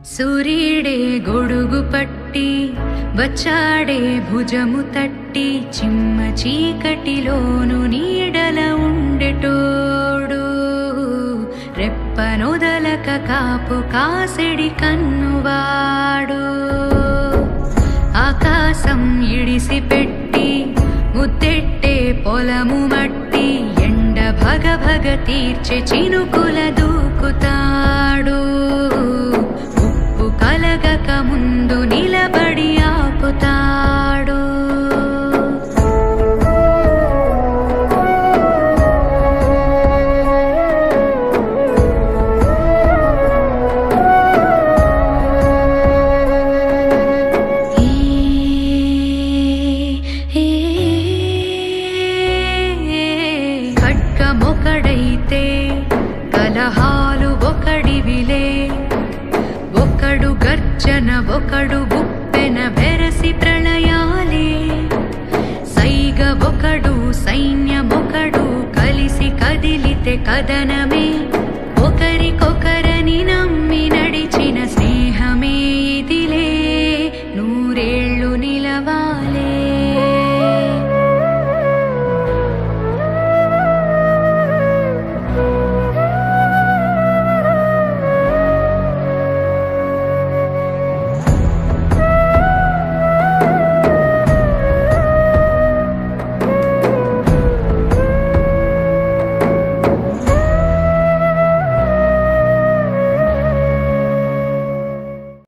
సూర్యుడే గొడుగు పట్టి వచ్చాడే భుజము తట్టి చిమ్మ చీకటిలోను నీడల ఉండెటోడు రెప్పనొదలక కాపు కాసెడి కన్నువాడు ఆకాశం ఇడిసి పెట్టి ముద్దెట్టే పొలము మట్టి ఎండ భగ భగ తీర్చే చినుకుల దూకుతాడు ఉప్పు కలగక ముందు నిలబడి ఆపుతాడు ఖడ్గమొకడైతే కలహాలు ఒకడివిలే ఒకడు గర్జన ఒకడు గుప్పెన బెరసి ప్రళయాలే సైగ ఒకడు సైన్యమొకడు కలిసి కదిలితే కదన